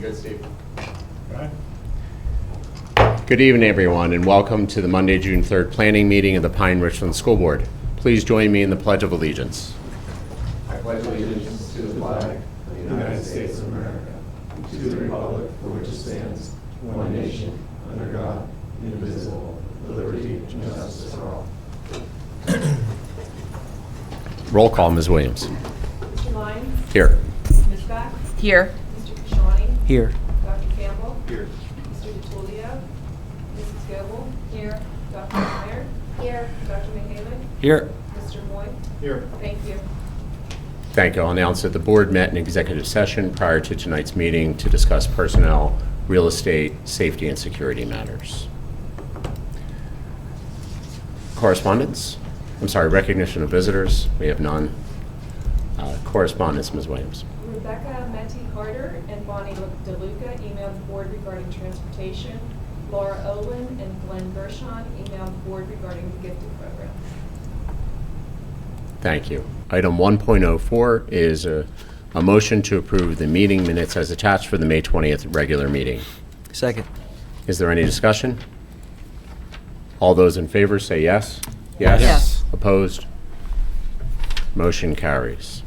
good, Steve? Right. Good evening, everyone, and welcome to the Monday, June 3rd Planning Meeting of the Pine-Richland School Board. Please join me in the Pledge of Allegiance. I pledge allegiance to the flag of the United States of America, and to the republic for which it stands, one nation, under God, indivisible, with liberty and justice for all. Roll call, Ms. Williams. Mr. Lyons? Here. Ms. Beck? Here. Mr. Kashani? Here. Dr. Campbell? Here. Mr. DiTullio? Mrs. Goebel? Here. Dr. Meyer? Here. Dr. Mahalan? Here. Mr. Moy? Here. Thank you. Thank you. I'll announce that the board met in executive session prior to tonight's meeting to discuss personnel, real estate, safety, and security matters. Correspondence? I'm sorry, recognition of visitors. We have none. Correspondence, Ms. Williams. Rebecca Metty-Carter and Bonnie DeLuca emailed the board regarding transportation. Laura Olin and Glenn Gershon emailed the board regarding the gifted program. Thank you. Item 1.04 is a motion to approve the meeting minutes as attached for the May 20th regular meeting. Second. Is there any discussion? All those in favor say yes. Yes. Yes. Opposed? Motion carries.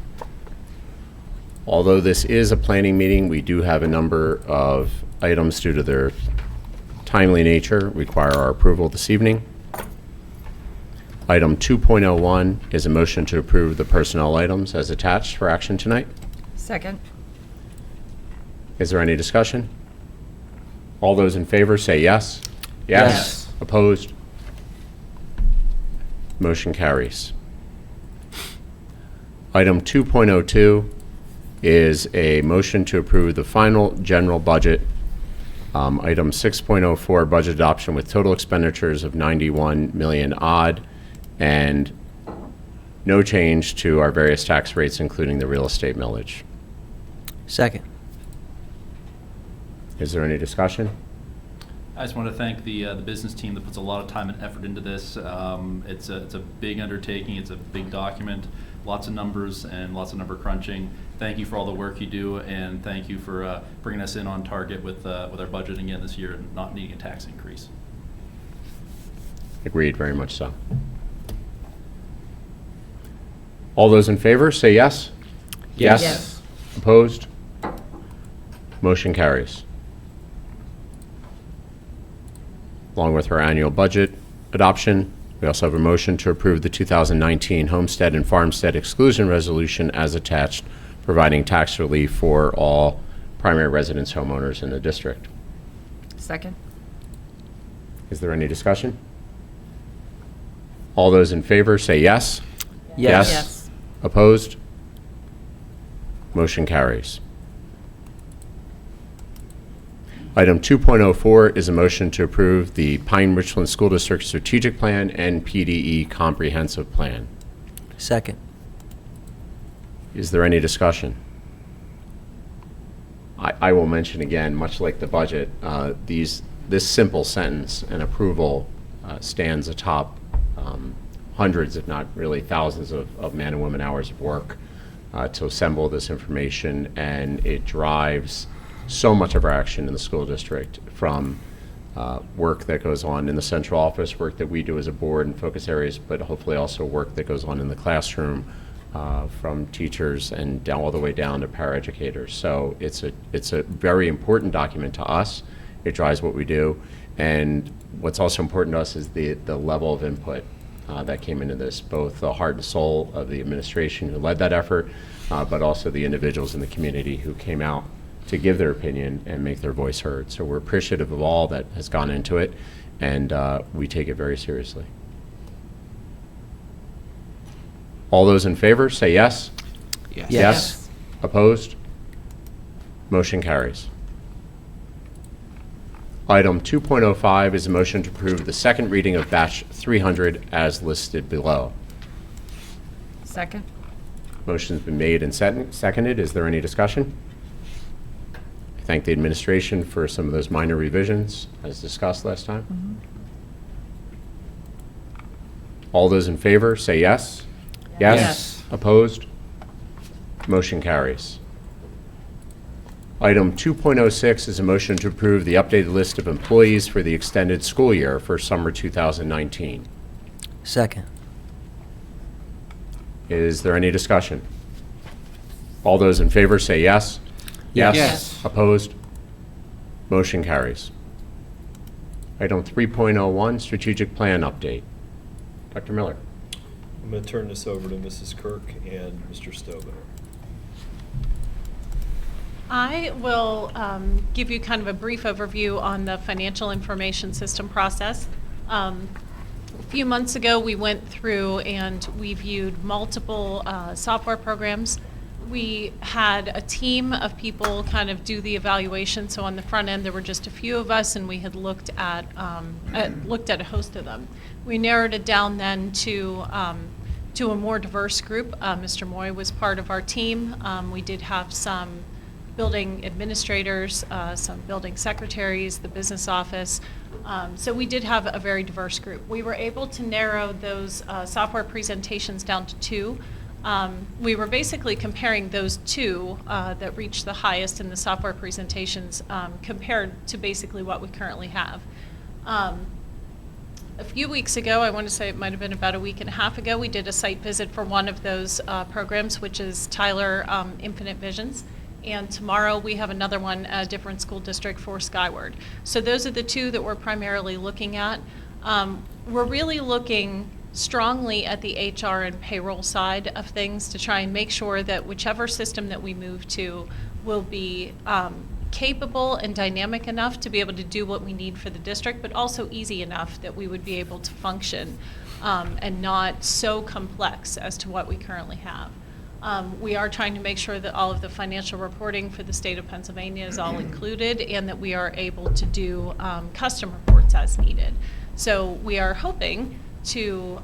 Although this is a planning meeting, we do have a number of items due to their timely nature require our approval this evening. Item 2.01 is a motion to approve the personnel items as attached for action tonight. Second. Is there any discussion? All those in favor say yes. Yes. Opposed? Motion carries. Item 2.02 is a motion to approve the final general budget. Item 6.04, budget adoption with total expenditures of 91 million odd and no change to our various tax rates, including the real estate millage. Second. Is there any discussion? I just want to thank the business team that puts a lot of time and effort into this. It's a big undertaking. It's a big document, lots of numbers and lots of number crunching. Thank you for all the work you do, and thank you for bringing us in on target with our budget again this year and not needing a tax increase. Agreed, very much so. All those in favor say yes. Yes. Yes. Opposed? Motion carries. Along with our annual budget adoption, we also have a motion to approve the 2019 Homestead and Farmstead Exclusion Resolution as attached, providing tax relief for all primary residence homeowners in the district. Second. Is there any discussion? All those in favor say yes. Yes. Yes. Opposed? Motion carries. Item 2.04 is a motion to approve the Pine-Richland School District Strategic Plan and PDE Comprehensive Plan. Second. Is there any discussion? I will mention again, much like the budget, this simple sentence and approval stands atop hundreds, if not really thousands of man and women hours of work to assemble this information, and it drives so much of our action in the school district, from work that goes on in the central office, work that we do as a board in focus areas, but hopefully also work that goes on in the classroom from teachers and down all the way down to paraeducators. So it's a very important document to us. It drives what we do, and what's also important to us is the level of input that came into this, both the heart and soul of the administration who led that effort, but also the individuals in the community who came out to give their opinion and make their voice heard. So we're appreciative of all that has gone into it, and we take it very seriously. All those in favor say yes. Yes. Yes. Opposed? Motion carries. Item 2.05 is a motion to approve the second reading of batch 300 as listed below. Second. Motion's been made and seconded. Is there any discussion? I thank the administration for some of those minor revisions as discussed last time. All those in favor say yes. Yes. Yes. Opposed? Motion carries. Item 2.06 is a motion to approve the updated list of employees for the extended school year for summer 2019. Second. Is there any discussion? All those in favor say yes. Yes. Yes. Opposed? Motion carries. Item 3.01, strategic plan update. Dr. Miller. I'm going to turn this over to Mrs. Kirk and Mr. Stovall. I will give you kind of a brief overview on the financial information system process. A few months ago, we went through and we viewed multiple software programs. We had a team of people kind of do the evaluation. So on the front end, there were just a few of us, and we had looked at a host of them. We narrowed it down then to a more diverse group. Mr. Moy was part of our team. We did have some building administrators, some building secretaries, the business office. So we did have a very diverse group. We were able to narrow those software presentations down to two. We were basically comparing those two that reached the highest in the software presentations compared to basically what we currently have. A few weeks ago, I want to say it might have been about a week and a half ago, we did a site visit for one of those programs, which is Tyler Infinite Visions. And tomorrow we have another one, a different school district for Skyward. So those are the two that we're primarily looking at. We're really looking strongly at the HR and payroll side of things to try and make sure that whichever system that we move to will be capable and dynamic enough to be able to do what we need for the district, but also easy enough that we would be able to function and not so complex as to what we currently have. We are trying to make sure that all of the financial reporting for the state of Pennsylvania is all included and that we are able to do custom reports as needed. So we are hoping to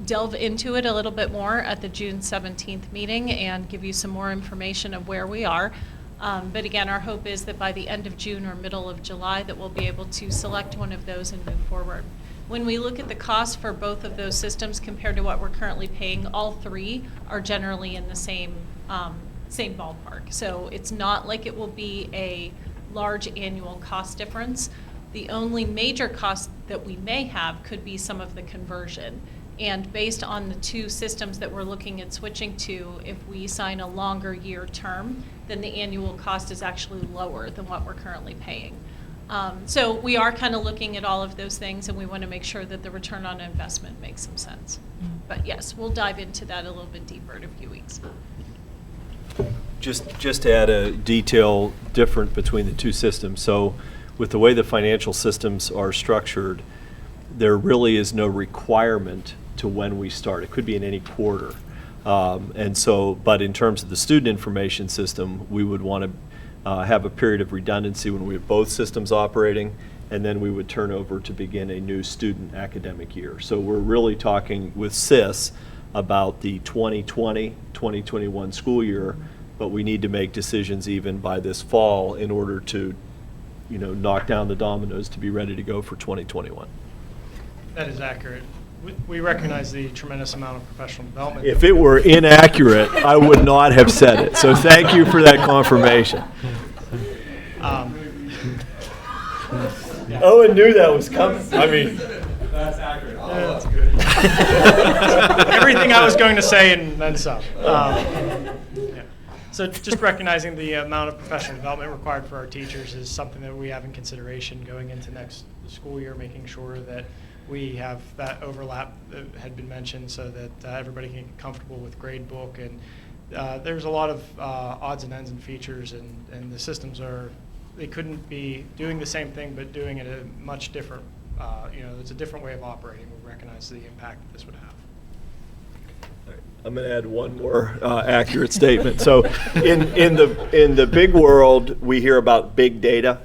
delve into it a little bit more at the June 17th meeting and give you some more information of where we are. But again, our hope is that by the end of June or middle of July that we'll be able to select one of those and move forward. When we look at the cost for both of those systems compared to what we're currently paying, all three are generally in the same ballpark. So it's not like it will be a large annual cost difference. The only major cost that we may have could be some of the conversion. And based on the two systems that we're looking at switching to, if we sign a longer year term, then the annual cost is actually lower than what we're currently paying. So we are kind of looking at all of those things, and we want to make sure that the return on investment makes some sense. But yes, we'll dive into that a little bit deeper in a few weeks. Just to add a detail different between the two systems. So with the way the financial systems are structured, there really is no requirement to when we start. It could be in any quarter. But in terms of the student information system, we would want to have a period of redundancy when we have both systems operating, and then we would turn over to begin a new student academic year. So we're really talking with SIS about the 2020-2021 school year, but we need to make decisions even by this fall in order to, knock down the dominoes to be ready to go for 2021. That is accurate. We recognize the tremendous amount of professional development. If it were inaccurate, I would not have said it. So thank you for that confirmation. Owen knew that was coming. That's accurate. That's good. Everything I was going to say and then some. Yeah. So just recognizing the amount of professional development required for our teachers is something that we have in consideration going into next school year, making sure that we have that overlap that had been mentioned so that everybody can get comfortable with grade book. And there's a lot of odds and ends and features, and the systems they couldn't be doing the same thing but doing it a much different, it's a different way of operating. We recognize the impact that this would have. I'm going to add one more accurate statement. So in the big world, we hear about big data.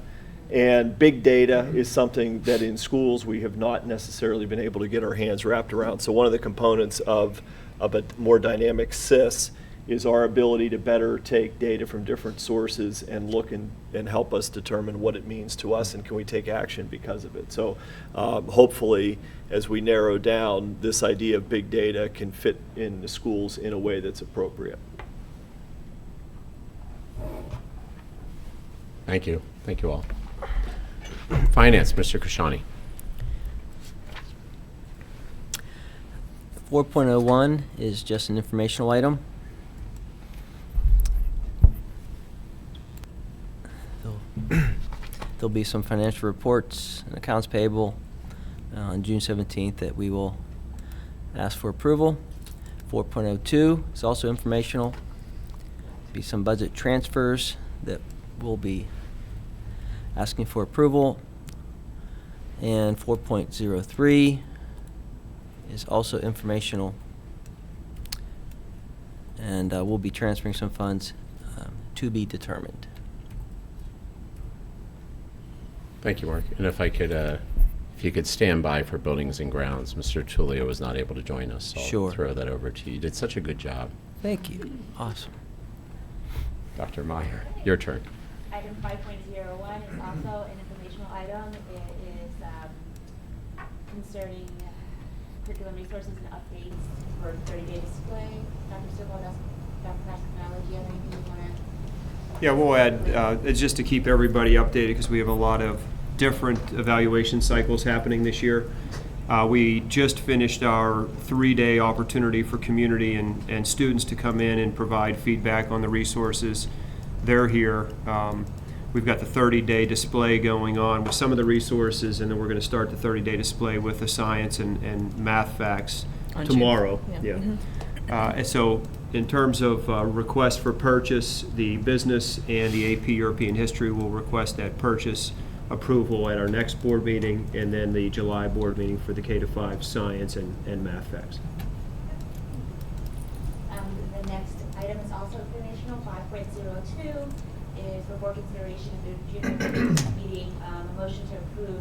And big data is something that in schools we have not necessarily been able to get our hands wrapped around. So one of the components of a more dynamic SIS is our ability to better take data from different sources and look and help us determine what it means to us and can we take action because of it. So hopefully, as we narrow down, this idea of big data can fit in the schools in a way that's appropriate. Thank you. Thank you all. Finance, Mr. Kashani. 4.01 is just an informational item. There'll be some financial reports and accounts payable on June 17th that we will ask for approval. 4.02 is also informational. Be some budget transfers that we'll be asking for approval. And 4.03 is also informational. And we'll be transferring some funds to be determined. Thank you, Mark. And if I could, if you could stand by for Buildings and Grounds, Mr. Tullio was not able to join us, so Sure. I'll throw that over to you. You did such a good job. Thank you. Awesome. Dr. Meyer, your turn. Item 5.01 is also an informational item. It is concerning curriculum resources and updates for 30-day display. Dr. Stilwell, Dr. Technology, do you have anything you want to add? Yeah, we'll add, it's just to keep everybody updated because we have a lot of different evaluation cycles happening this year. We just finished our 3-day opportunity for community and students to come in and provide feedback on the resources. They're here. We've got the 30-day display going on with some of the resources, and then we're going to start the 30-day display with the science and math facts On tomorrow. June. Yeah. Mm-hmm. And so in terms of request for purchase, the business and the AP European History will request that purchase approval at our next board meeting, and then the July board meeting for the K-5 science and math facts. The next item is also informational. 5.02 is for board consideration of the June meeting, a motion to approve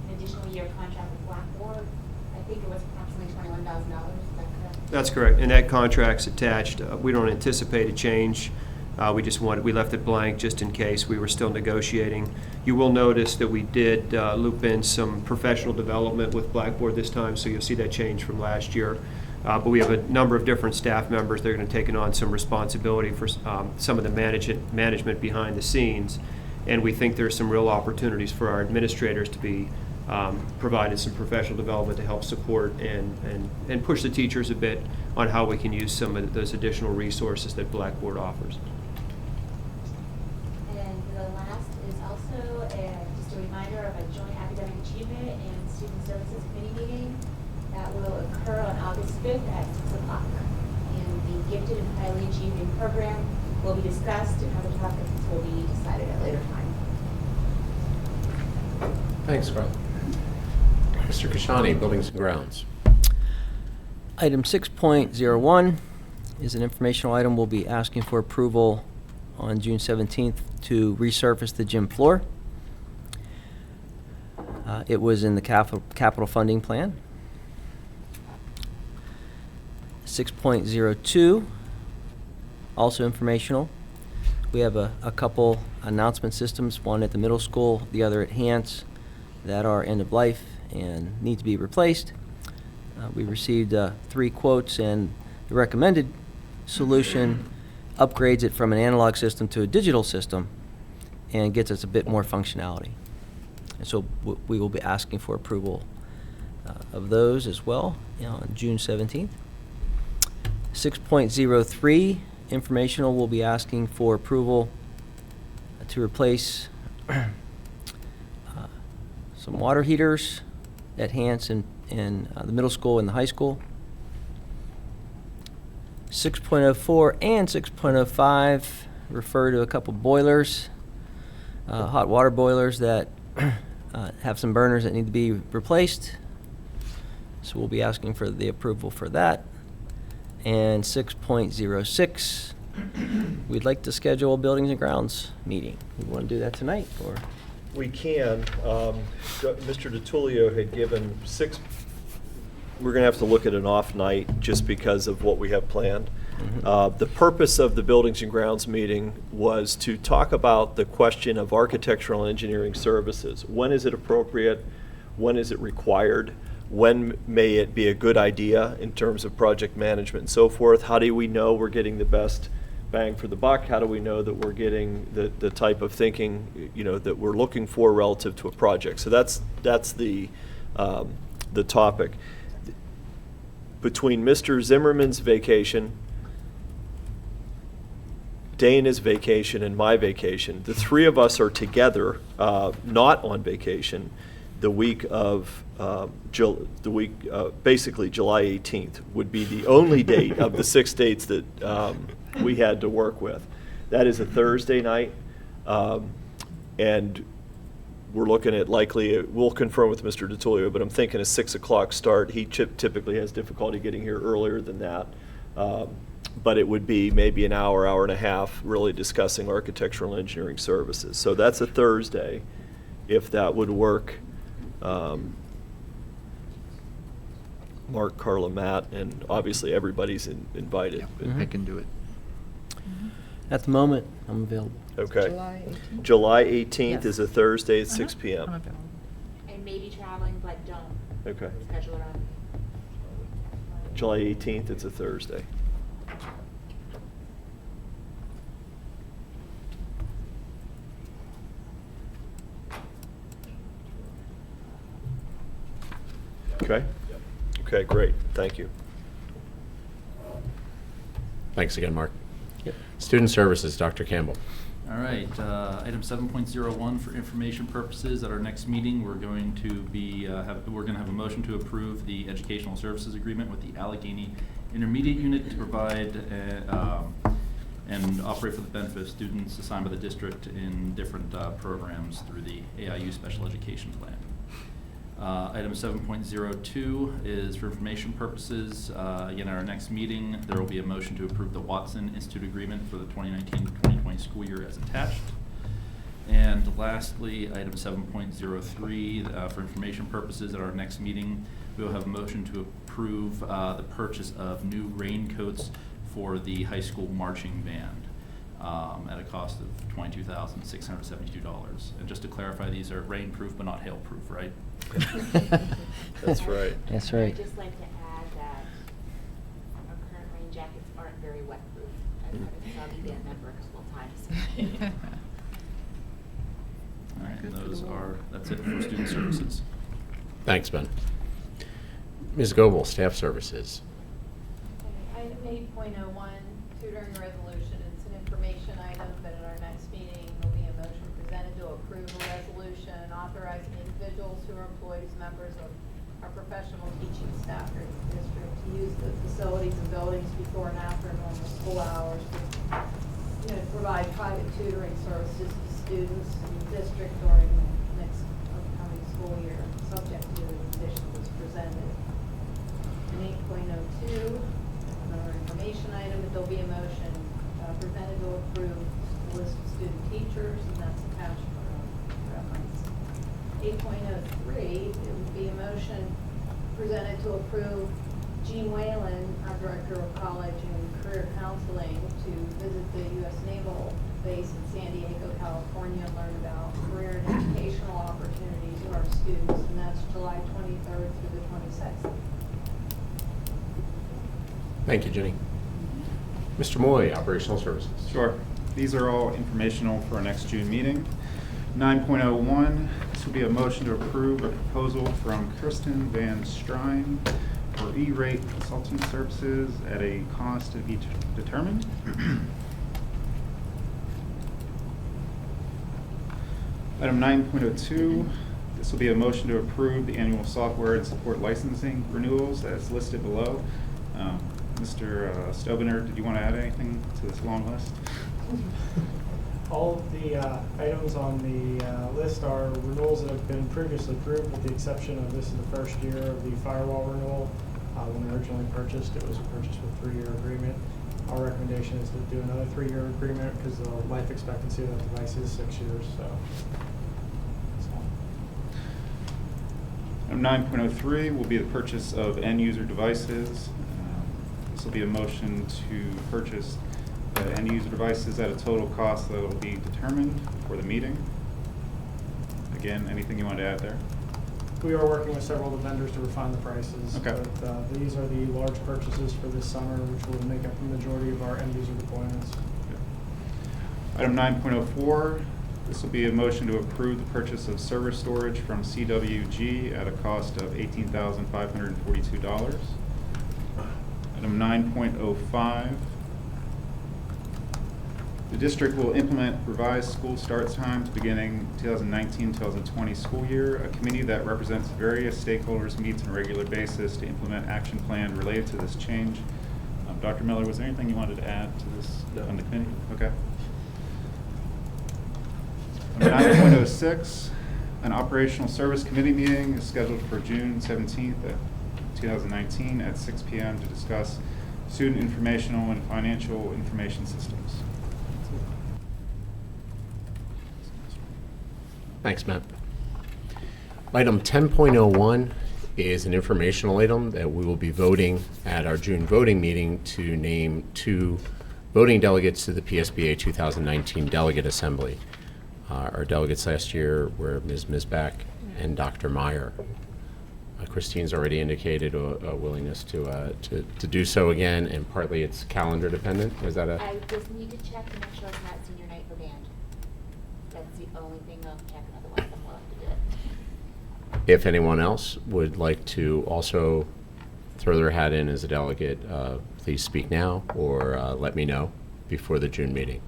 an additional year contract with Blackboard. I think it was approximately $21,000. Is that correct? That's correct, and that contract's attached. We don't anticipate a change. We left it blank just in case. We were still negotiating. You will notice that we did loop in some professional development with Blackboard this time, so you'll see that change from last year. But we have a number of different staff members that are going to take on some responsibility for some of the management behind the scenes, and we think there's some real opportunities for our administrators to be provided some professional development to help support and push the teachers a bit on how we can use some of those additional resources that Blackboard offers. And the last is also just a reminder of a joint academic achievement and student services committee meeting that will occur on August 5th at 6 o'clock. And the gifted and highly achieving program will be discussed, and other topics will be decided at a later time. Thanks, Carl. Mr. Kashani, Buildings and Grounds. Item 6.01 is an informational item. We'll be asking for approval on June 17th to resurface the gym floor. It was in the capital funding plan. 6.02, also informational. We have a couple announcement systems, one at the middle school, the other at Hants, that are end of life and need to be replaced. We received 3 quotes, and the recommended solution upgrades it from an analog system to a digital system and gets us a bit more functionality. And so we will be asking for approval of those as well on June 17th. 6.03, informational, will be asking for approval to replace some water heaters at Hants in the middle school and the high school. 6.04 and 6.05 refer to a couple boilers, hot water boilers that have some burners that need to be replaced. So we'll be asking for the approval for that. And 6.06, we'd like to schedule a Buildings and Grounds meeting. We want to do that tonight, or? We can. Mr. DiTullio had given 6, we're going to have to look at an off night just because of what we have planned. Mhm. The purpose of the Buildings and Grounds meeting was to talk about the question of architectural and engineering services. When is it appropriate? When is it required? When may it be a good idea in terms of project management and so forth? How do we know we're getting the best bang for the buck? How do we know that we're getting the type of thinking, that we're looking for relative to a project? So that's the topic. Between Mr. Zimmerman's vacation, Dana's vacation, and my vacation, the three of us are together, not on vacation, the week of basically July 18th would be the only date of the 6 dates that we had to work with. That is a Thursday night, and we're looking at likely, we'll confirm with Mr. DiTullio, but I'm thinking a 6 o'clock start. He typically has difficulty getting here earlier than that. But it would be maybe an hour, hour and a half, really discussing architectural and engineering services. So that's a Thursday, if that would work. Mark, Carla, Matt, and obviously everybody's invited. Mhm. I can do it. At the moment, I'm available. Okay. July 18th? July 18th Yes. is a Thursday at 6 I'm p.m. available. And maybe traveling, but don't Okay. schedule around. July 18th, it's a Thursday. Okay? Okay, great. Thank you. Thanks again, Mark. Yep. Student Services, Dr. Campbell. All right, item 7.01 for information purposes. At our next meeting, we're going to be we're going to have a motion to approve the educational services agreement with the Allegheny Intermediate Unit to provide and operate for the benefit of students assigned by the district in different programs through the AIU Special Education Plan. Item 7.02 is for information purposes. Again, at our next meeting, there will be a motion to approve the Watson Institute agreement for the 2019-2020 school year as attached. And lastly, item 7.03, for information purposes, at our next meeting, we will have a motion to approve the purchase of new raincoats for the high school marching band at a cost of $22,672. And just to clarify, these are rainproof but not hailproof, right? That's right. That's right. I'd just like to add that our current rain jackets aren't very wet-proof. I've had a soggy band member a couple of times. All right, and Good for those the are, that's it for student services. Thanks, Ben. Ms. Goebel, Staff Services. Okay, item 8.01, tutoring resolution. It's an information item, but at our next meeting, there'll be a motion presented to approve a resolution authorizing individuals who are employed as members of our professional teaching staff here at the district to use the facilities and buildings before and after normal school hours to provide private tutoring services to students in the district during the next upcoming school year, subject to the conditions as presented. And 8.02, another information item, but there'll be a motion presented to approve the list of student teachers, and that's attached for reference. 8.03, it would be a motion presented to approve Jean Whalen, our Director of College and Career Counseling, to visit the U.S. Naval Base in San Diego, California, and learn about career and educational opportunities for our students, and that's July 23rd through the 26th. Thank you, Jenny. Mr. Moy, Operational Services. Sure. These are all informational for our next June meeting. 9.01, this will be a motion to approve a proposal from Kirsten Van Strine for E-rate consulting services at a cost to be determined. Item 9.02, this will be a motion to approve the annual software and support licensing renewals as listed below. Mr. Stobener, did you want to add anything to this long list? All of the items on the list are renewals that have been previously approved, with the exception of this is the first year of the firewall renewal. When originally purchased, it was purchased with a 3-year agreement. Our recommendation is to do another 3-year agreement because the life expectancy of that device is 6 years. So. Item 9.03 will be the purchase of end-user devices. This will be a motion to purchase end-user devices at a total cost that will be determined before the meeting. Again, anything you want to add there? We are working with several of the vendors to refine the prices. Okay. But these are the large purchases for this summer, which will make up the majority of our end-user deployments. Item 9.04, this will be a motion to approve the purchase of server storage from CWG at a cost of $18,542. Item 9.05, the district will implement revised school start times beginning 2019-2020 school year. A committee that represents various stakeholders meets on a regular basis to implement action plan related to this change. Dr. Miller, was there anything you wanted to add to this on the committee? Okay. 9.06, an operational service committee meeting is scheduled for June 17th, 2019 at 6 p.m. to discuss student informational and financial information systems. Thanks, Matt. Item 10.01 is an informational item that we will be voting at our June voting meeting to name 2 voting delegates to the PSBA 2019 Delegate Assembly. Our delegates last year were Ms. Misbach and Dr. Meyer. Christine's already indicated a willingness to do so again, and partly it's calendar dependent. Is that a? I just need to check to make sure it's not senior night for band. That's the only thing I'll check, otherwise I'm willing to do it. If anyone else would like to also throw their hat in as a delegate, please speak now or let me know before the June meeting.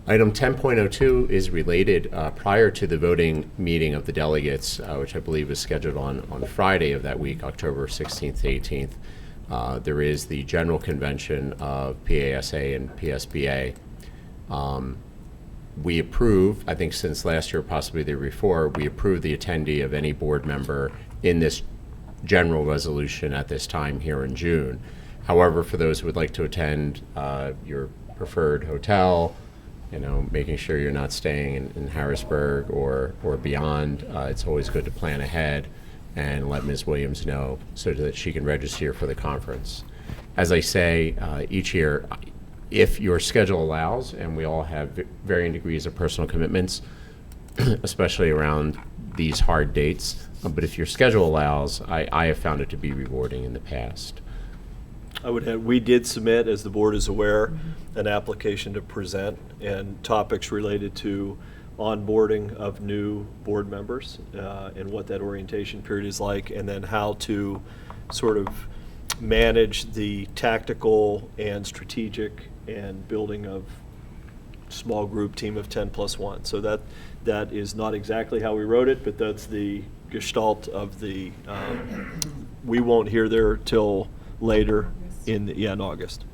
Item 10.02 is related prior to the voting meeting of the delegates, which I believe is scheduled on Friday of that week, October 16th to 18th. There is the general convention of PASA and PSBA. We approve, I think since last year, possibly the year before, we approve the attendee of any board member in this general resolution at this time here in June. However, for those who would like to attend your preferred hotel, making sure you're not staying in Harrisburg or beyond, it's always good to plan ahead and let Ms. Williams know so that she can register for the conference. As I say each year, if your schedule allows, and we all have varying degrees of personal commitments, especially around these hard dates, but if your schedule allows, I have found it to be rewarding in the past. I would add, we did submit, as the board is aware, an application to present and topics related to onboarding of new board members and what that orientation period is like, and then how to sort of manage the tactical and strategic and building of small group team of 10 plus 1. So that is not exactly how we wrote it, but that's the gestalt of the, we won't hear there till later in August.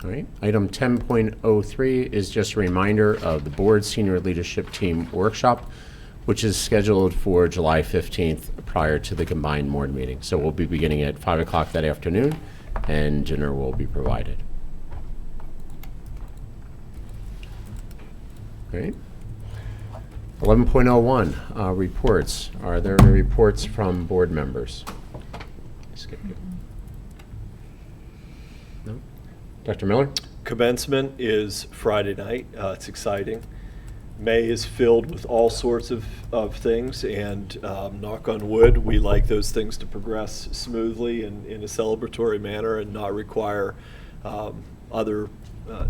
All right. Item 10.03 is just a reminder of the board senior leadership team workshop, which is scheduled for July 15th prior to the combined board meeting. So we'll be beginning at 5 o'clock that afternoon, and dinner will be provided. All right. 11.01, reports. Are there any reports from board members? Skip it. No? Dr. Miller? Commencement is Friday night. It's exciting. May is filled with all sorts of things, and knock on wood, we like those things to progress smoothly and in a celebratory manner and not require other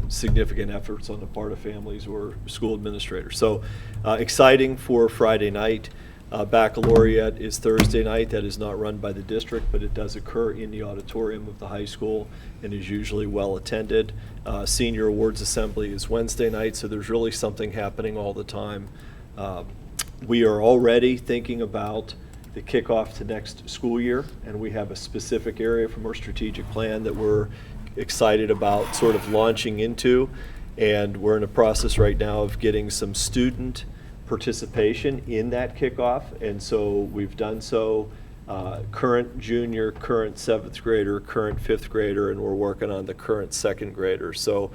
significant efforts on the part of families or school administrators. So exciting for Friday night. Baccalaureate is Thursday night. That is not run by the district, but it does occur in the auditorium of the high school and is usually well attended. Senior Awards Assembly is Wednesday night, so there's really something happening all the time. We are already thinking about the kickoff to next school year, and we have a specific area from our strategic plan that we're excited about sort of launching into, and we're in a process right now of getting some student participation in that kickoff, and so we've done so. Current junior, current 7th grader, current 5th grader, and we're working on the current 2nd grader. So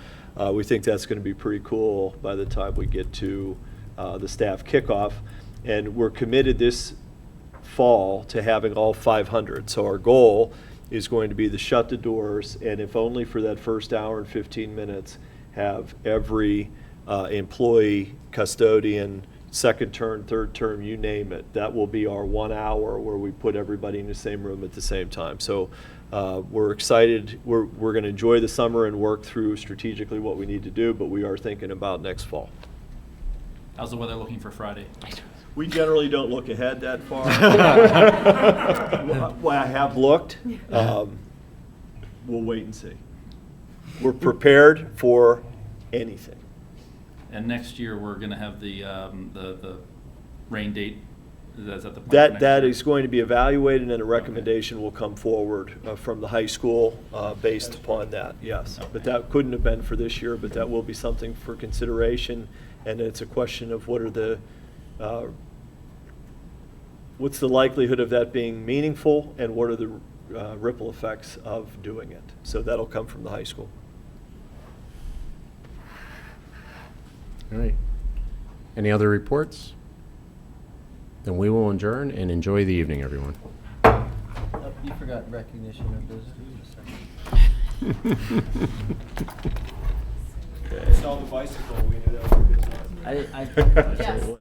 we think that's going to be pretty cool by the time we get to the staff kickoff, and we're committed this fall to having all 500. So our goal is going to be to shut the doors, and if only for that first hour and 15 minutes, have every employee, custodian, second term, third term, you name it. That will be our 1 hour where we put everybody in the same room at the same time. So we're excited. We're going to enjoy the summer and work through strategically what we need to do, but we are thinking about next fall. How's the weather looking for Friday? We generally don't look ahead that far. Well, I have looked. We'll wait and see. We're prepared for anything. And next year, we're going to have the rain date. Is that the plan for next That year? is going to be evaluated, and a recommendation will come forward from the high school based upon that, yes. Okay. But that couldn't have been for this year, but that will be something for consideration. And it's a question of what are what's the likelihood of that being meaningful, and what are the ripple effects of doing it. So that'll come from the high school. All right. Any other reports? Then we will adjourn and enjoy the evening, everyone. You forgot recognition of visitors. I saw the bicycle, we knew that was a good sign. I Yes.